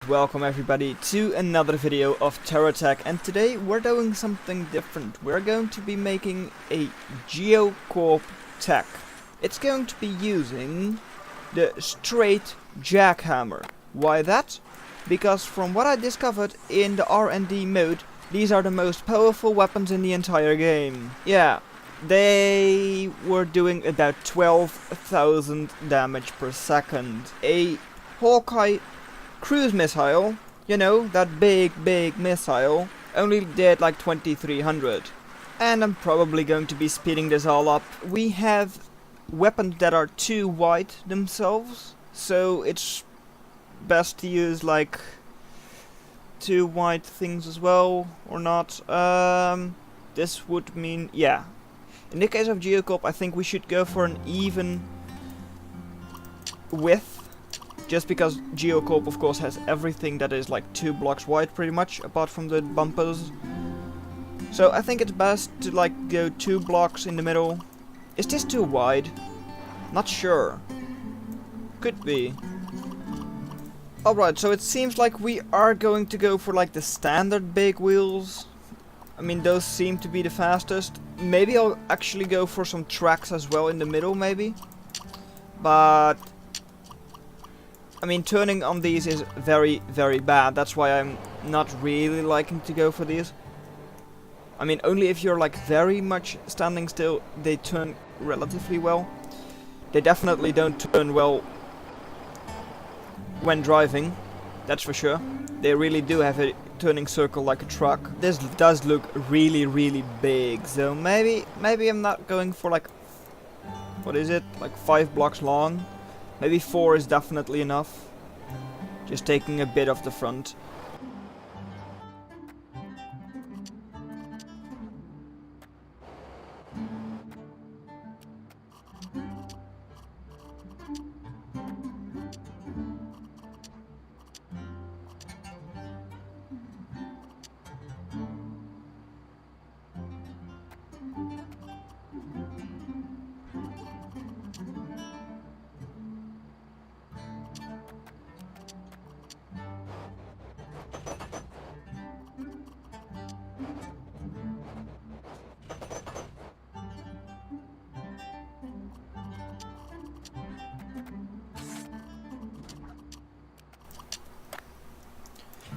welcome everybody to another video of TerraTech, and today we're doing something different. We're going to be making a geocorp tech. It's going to be using the straight jackhammer. Why that? Because from what I discovered in the R&D mode, these are the most powerful weapons in the entire game. Yeah, they were doing about 12,000 damage per second. A Hawkeye cruise missile, you know, that big missile, only did like 2300. And I'm probably going to be speeding this all up. We have weapons that are too wide themselves, so it's best to use like too wide things as well, or not. This would mean, yeah. In the case of geocorp, I think we should go for an even width. Just because geocorp of course has everything that is like 2 blocks wide pretty much, apart from the bumpers. So I think it's best to like go 2 blocks in the middle. Is this too wide? Not sure. Could be. Alright, so it seems like we are going to go for like the standard big wheels. I mean, those seem to be the fastest. Maybe I'll actually go for some tracks as well in the middle, maybe. But I mean, turning on these is very bad. That's why I'm not really liking to go for these. I mean, only if you're like very much standing still, they turn relatively well. They definitely don't turn well when driving, that's for sure. They really do have a turning circle like a truck. This does look really big, so maybe I'm not going for like, what is it, like 5 blocks long. Maybe 4 is definitely enough. Just taking a bit off the front.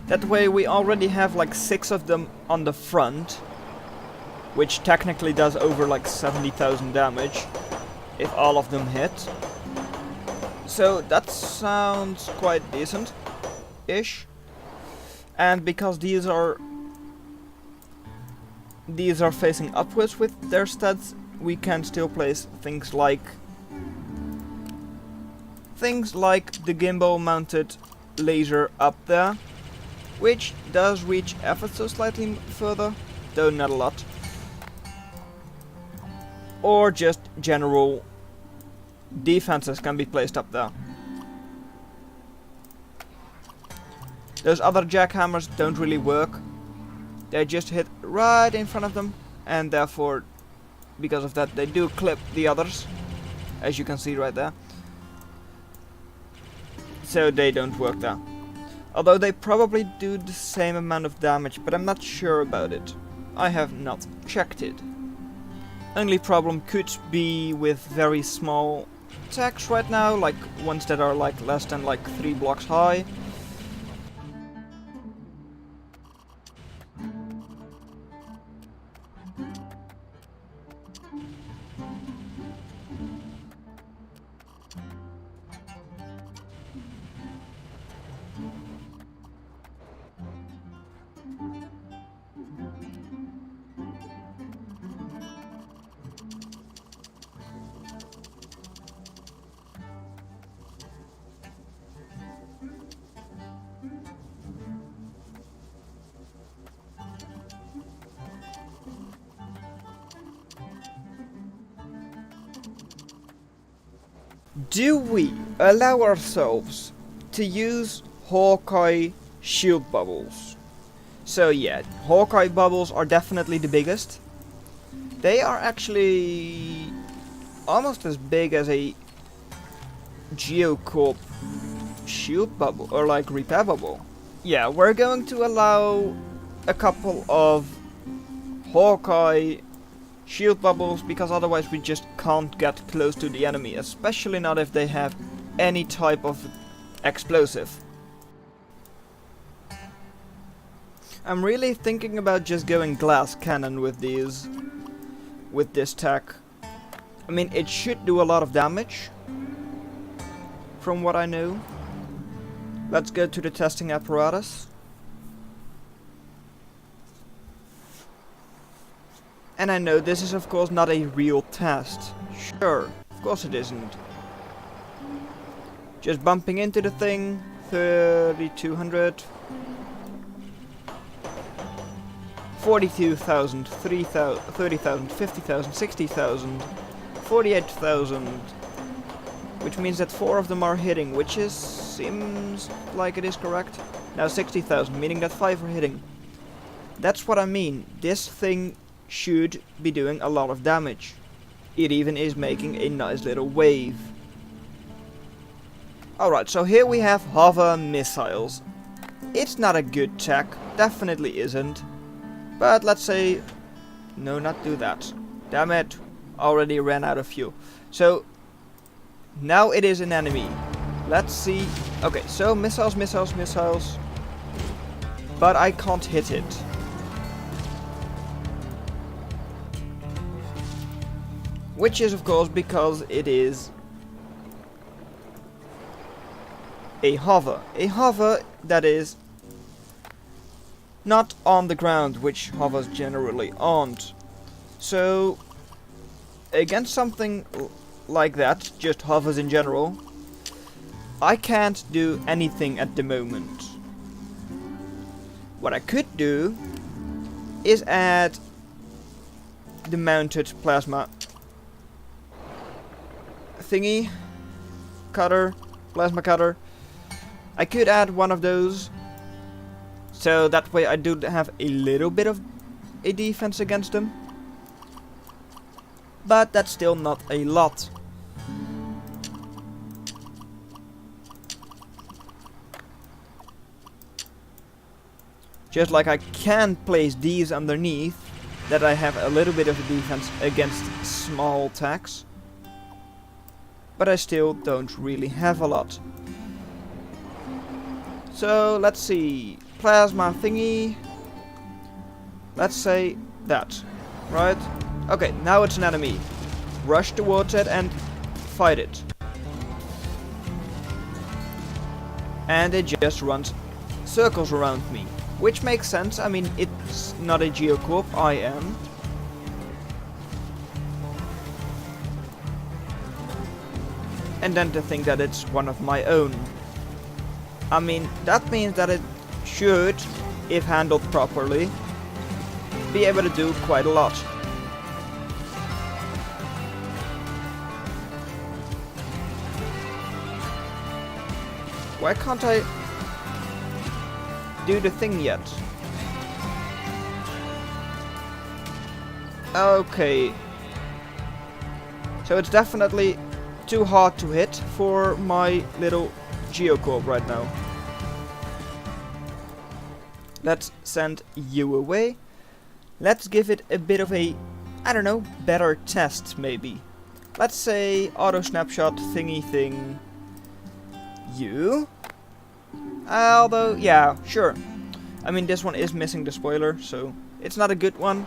That way we already have like 6 of them on the front, which technically does over like 70,000 damage if all of them hit. So that sounds quite decent-ish. And because these are facing upwards with their stats, we can still place things like the gimbal mounted laser up there, which does reach ever so slightly further, though not a lot. Or just general defenses can be placed up there. Those other jackhammers don't really work. They just hit right in front of them, and therefore, because of that, they do clip the others, as you can see right there. So they don't work there. Although they probably do the same amount of damage, but I'm not sure about it. I have not checked it. Only problem could be with very small attacks right now, like ones that are like less than like 3 blocks high. Do we allow ourselves to use Hawkeye shield bubbles? So yeah, Hawkeye bubbles are definitely the biggest. They are actually almost as big as a geocorp shield bubble, or like repair bubble. yeah, we're going to allow a couple of Hawkeye shield bubbles, because otherwise we just can't get close to the enemy, especially not if they have any type of explosive. I'm really thinking about just going glass cannon with these, with this tech. I mean, it should do a lot of damage, from what I know. Let's go to the testing apparatus. And I know this is of course not a real test. Sure, of course it isn't. Just bumping into the thing, 3200. 42,000, 30,000, 50,000, 60,000, 48,000, which means that 4 of them are hitting, which seems like it is correct. Now 60,000, meaning that 5 are hitting. That's what I mean. This thing should be doing a lot of damage. It even is making a nice little wave. Alright, so here we have hover missiles. It's not a good tech, definitely isn't. But let's say, no, not do that. Damn it, already ran out of fuel. So, now it is an enemy. Let's see. Okay, so missiles, missiles, missiles. But I can't hit it. Which is of course because it is a hover. A hover that is not on the ground, which hovers generally aren't. So, against something like that, just hovers in general, I can't do anything at the moment. What I could do is add the mounted plasma thingy, cutter, plasma cutter. I could add one of those. So that way I do have a little bit of a defense against them. But that's still not a lot. Just like I can place these underneath, that I have a little bit of a defense against small attacks. But I still don't really have a lot. So let's see. Plasma thingy. Let's say that. Right? Okay, now it's an enemy. Rush towards it and fight it. And it just runs circles around me. Which makes sense. I mean, it's not a geocorp, I am. And then to think that it's one of my own. I mean, that means that it should, if handled properly, be able to do quite a lot. Why can't I do the thing yet? Okay. So it's definitely too hard to hit for my little geocorp right now. Let's send you away. Let's give it a bit of a, I don't know, better test maybe. Let's say auto snapshot thingy thing. You? Although, yeah, sure. I mean, this one is missing the spoiler, so it's not a good one.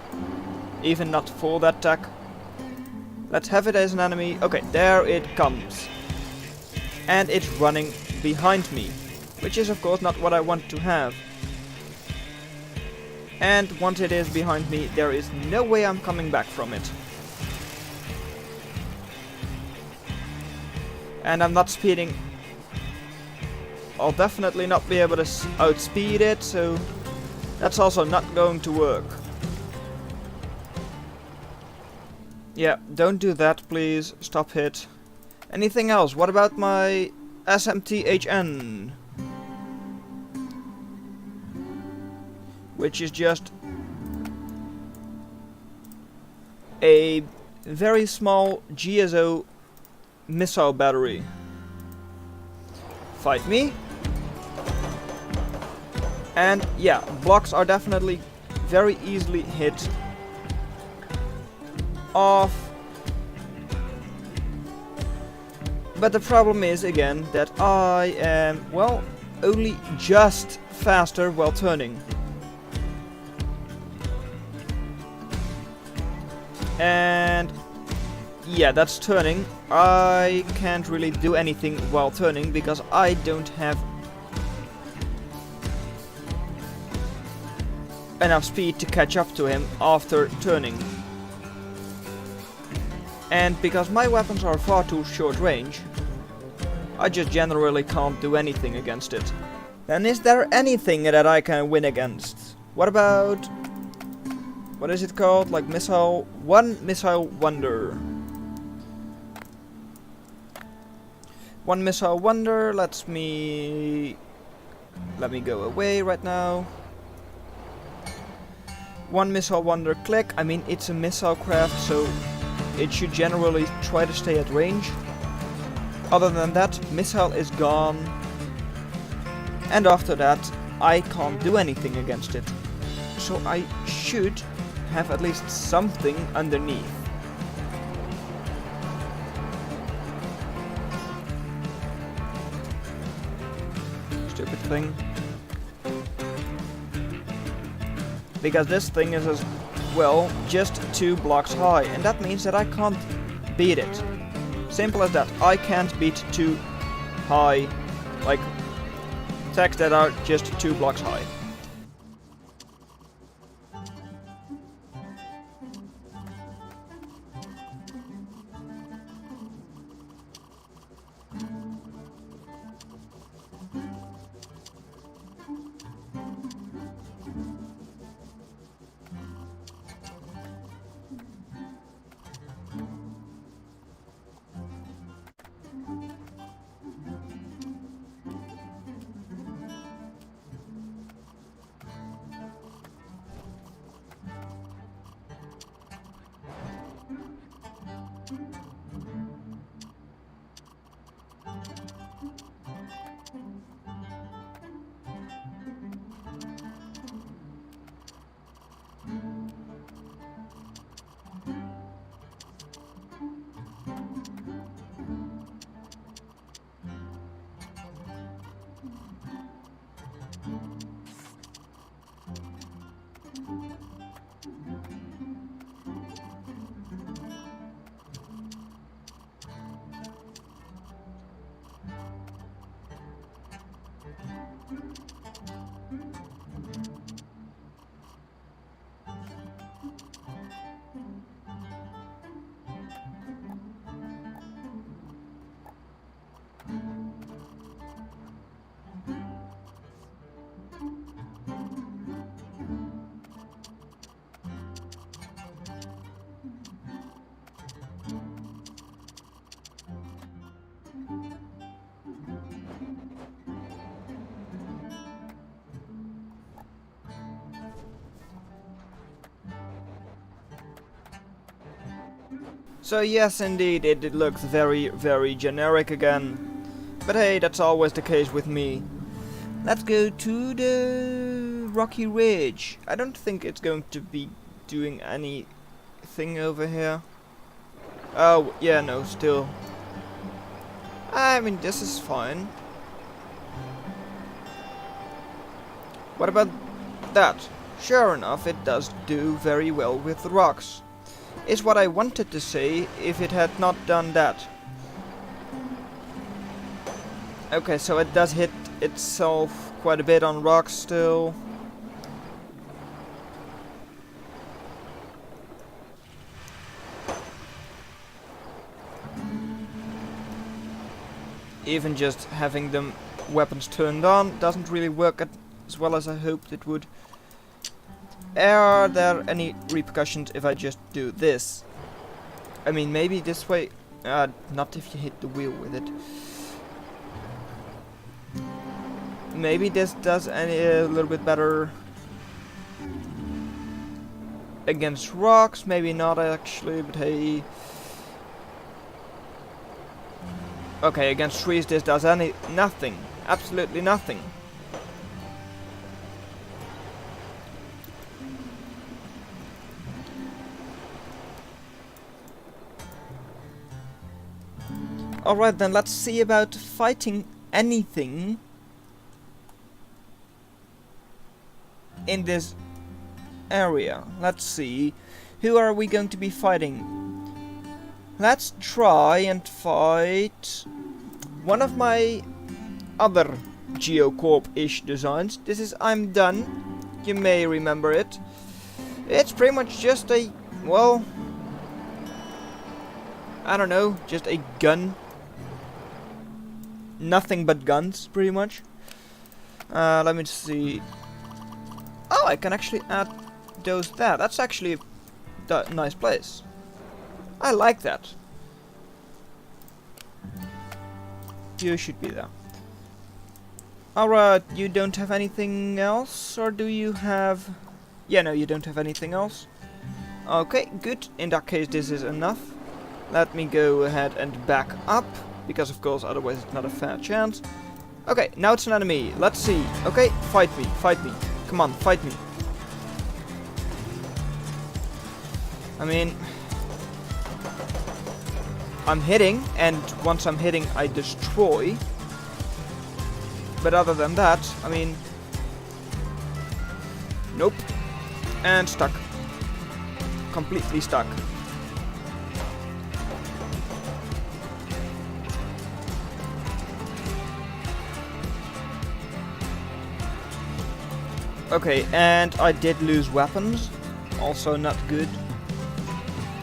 Even not for that tech. Let's have it as an enemy. Okay, there it comes. And it's running behind me. Which is of course not what I want to have. And once it is behind me, there is no way I'm coming back from it. And I'm not speeding. I'll definitely not be able to outspeed it, so that's also not going to work. Yeah, don't do that, please. Stop it. Anything else? What about my SMTHN? Which is just a very small GSO missile battery. Fight me. And yeah, blocks are definitely very easily hit off. But the problem is again that I am, well, only just faster while turning. And yeah, that's turning. I can't really do anything while turning because I don't have enough speed to catch up to him after turning. And because my weapons are far too short range, I just generally can't do anything against it. Then is there anything that I can win against? What about... what is it called? Like missile... one missile wonder. One missile wonder lets me... let me go away right now. One missile wonder click. I mean, it's a missile craft, so it should generally try to stay at range. Other than that, missile is gone. And after that, I can't do anything against it. So I should have at least something underneath. Stupid thing. Because this thing is as well just 2 blocks high, and that means that I can't beat it. Simple as that. I can't beat 2 high, like, attacks that are just 2 blocks high. So yes, indeed, it looks very, very generic again. But hey, that's always the case with me. Let's go to the Rocky Ridge. I don't think it's going to be doing anything over here. Oh, yeah, no, still. I mean, this is fine. What about that? Sure enough, it does do very well with the rocks. Is what I wanted to say if it had not done that. Okay, so it does hit itself quite a bit on rocks still. Even just having them weapons turned on doesn't really work as well as I hoped it would. Are there any repercussions if I just do this? I mean, maybe this way. Not if you hit the wheel with it. Maybe this does a little bit better against rocks. Maybe not actually, but hey. Okay, against trees this does nothing. Absolutely nothing. Alright then, let's see about fighting anything in this area. Let's see. Who are we going to be fighting? Let's try and fight one of my other geocorp-ish designs. This is I'm Done. You may remember it. It's pretty much just a, well, I don't know, just a gun. Nothing but guns, pretty much. Let me see. Oh, I can actually add those there. That's actually a nice place. I like that. You should be there. Alright, you don't have anything else? Or do you have... Yeah, no, you don't have anything else. Okay, good. In that case, this is enough. Let me go ahead and back up. Because, of course, otherwise it's not a fair chance. Okay, now it's an enemy. Let's see. Okay, fight me. Fight me. Come on, fight me. I mean... I'm hitting, and once I'm hitting, I destroy. But other than that, I mean... Nope. And stuck. Completely stuck. Okay, and I did lose weapons. Also not good.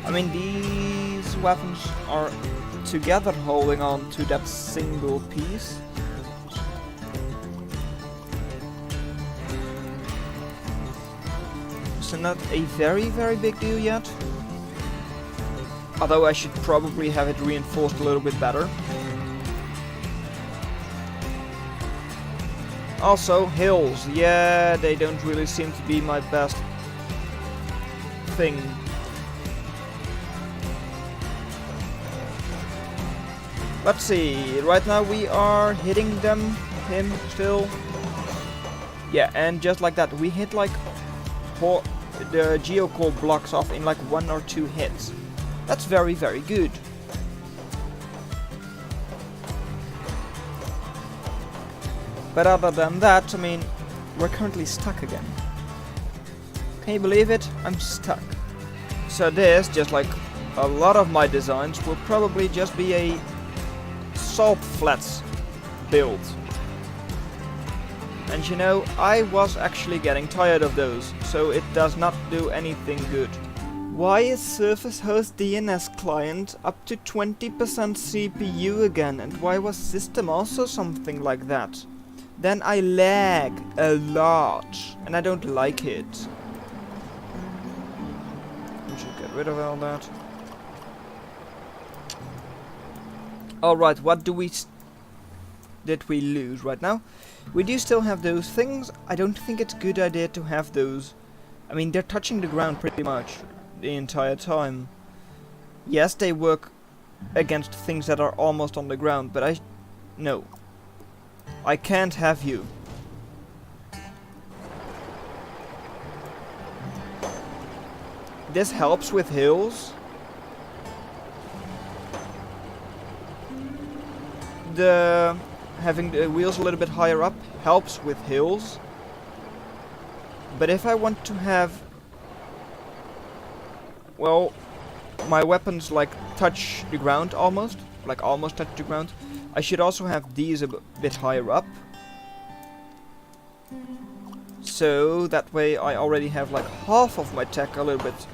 I mean, these weapons are together holding on to that single piece. So not a very, very big deal yet. Although I should probably have it reinforced a little bit better. Also, hills. Yeah, they don't really seem to be my best thing. Let's see. Right now we are hitting him still. Yeah, and just like that, we hit like the geocorp blocks off in like 1 or 2 hits. That's very, very good. But other than that, I mean, we're currently stuck again. Can you believe it? I'm stuck. So this, just like a lot of my designs, will probably just be a salt flats build. And you know, I was actually getting tired of those, so it does not do anything good. Why is Surface Host DNS client up to 20% CPU again, and why was system also something like that? Then I lag a lot, and I don't like it. We should get rid of all that. Alright, what did we lose right now? We do still have those things. I don't think it's a good idea to have those. I mean, they're touching the ground pretty much the entire time. Yes, they work against things that are almost on the ground, but no. I can't have you. This helps with hills. Having the wheels a little bit higher up helps with hills. But if I want to have, well, my weapons like touch the ground almost, like almost touch the ground, I should also have these a bit higher up. So that way I already have like half of my tech a little bit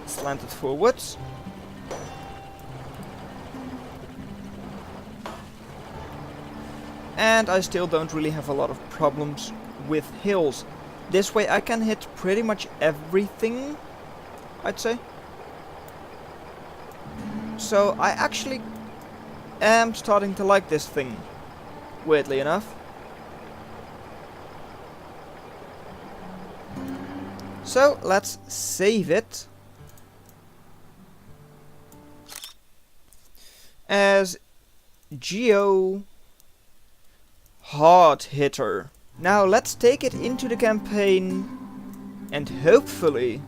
slanted forwards. And I still don't really have a lot of problems with hills. This way I can hit pretty much everything, I'd say. So I actually am starting to like this thing, weirdly enough. So let's save it as Geo Hard Hitter. Now let's take it into the campaign, and hopefully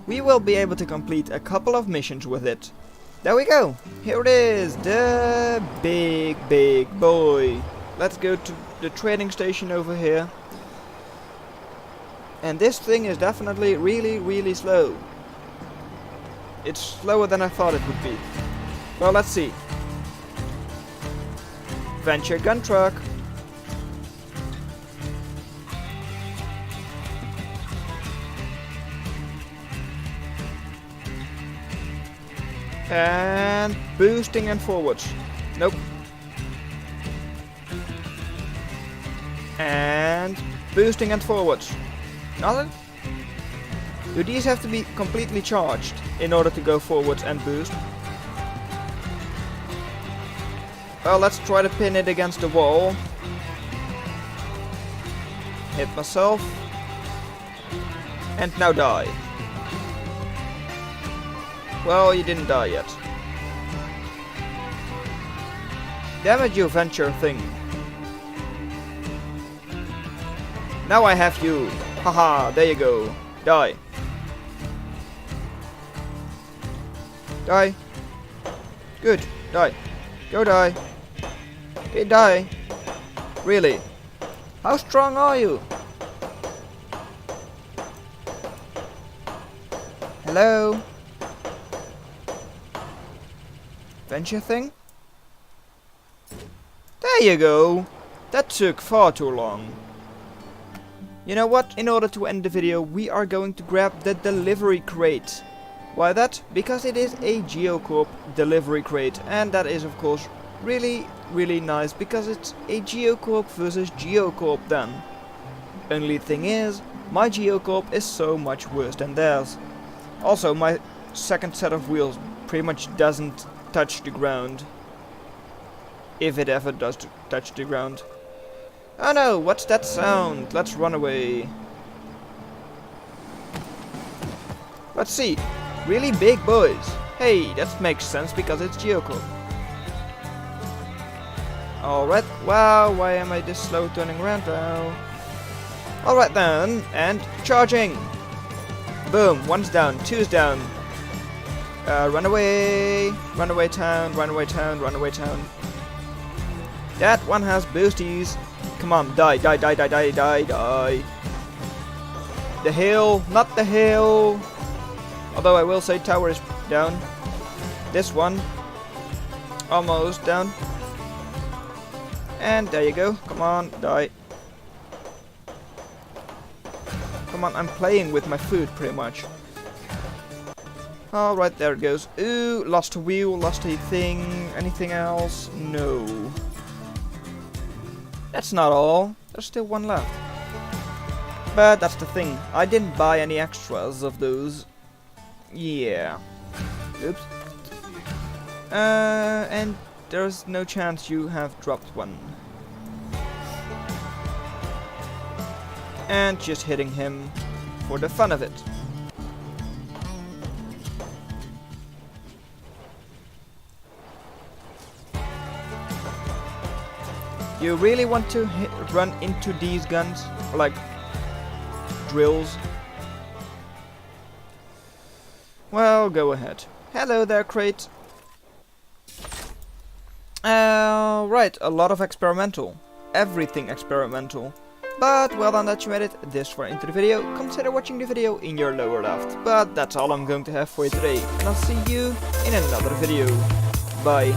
we will be able to complete a couple of missions with it. There we go. Here it is, the big boy. Let's go to the trading station over here. And this thing is definitely really slow. It's slower than I thought it would be. Well, let's see. Venture gun truck. And boosting and forwards. Nope. And boosting and forwards. Nothing? Do these have to be completely charged in order to go forwards and boost? Well, let's try to pin it against the wall. Hit myself. And now die. Well, you didn't die yet. Damn it, you venture thing. Now I have you. Haha, there you go. Die. Die. Good, die. Go die. Hey, die. Really? How strong are you? Hello? Venture thing? There you go. That took far too long. You know what? In order to end the video, we are going to grab the delivery crate. Why that? Because it is a geocorp delivery crate, and that is of course really nice because it's a geocorp versus geocorp then. Only thing is, my geocorp is so much worse than theirs. Also, my second set of wheels pretty much doesn't touch the ground. If it ever does touch the ground. Oh no, what's that sound? Let's run away. Let's see. Really big boys. Hey, that makes sense because it's geocorp. Alright, wow, why am I this slow turning around now? Alright then, and charging. Boom, one's down, two's down. Run away. Run away town, run away town, run away town. That one has boosties. Come on, die. The hill, not the hill. Although I will say tower is down. This one, almost down. And there you go. Come on, die. Come on, I'm playing with my food pretty much. Alright, there it goes. Ooh, lost a wheel, lost a thing. Anything else? No. That's not all. There's still one left. But that's the thing. I didn't buy any extras of those. Yeah. Oops. And there's no chance you have dropped one. And just hitting him for the fun of it. You really want to run into these guns? Or like drills? Well, go ahead. Hello there, crate. Right, a lot of experimental. Everything experimental. But well done that you made it this far into the video. Consider watching the video in your lower left. But that's all I'm going to have for you today. And I'll see you in another video. Bye.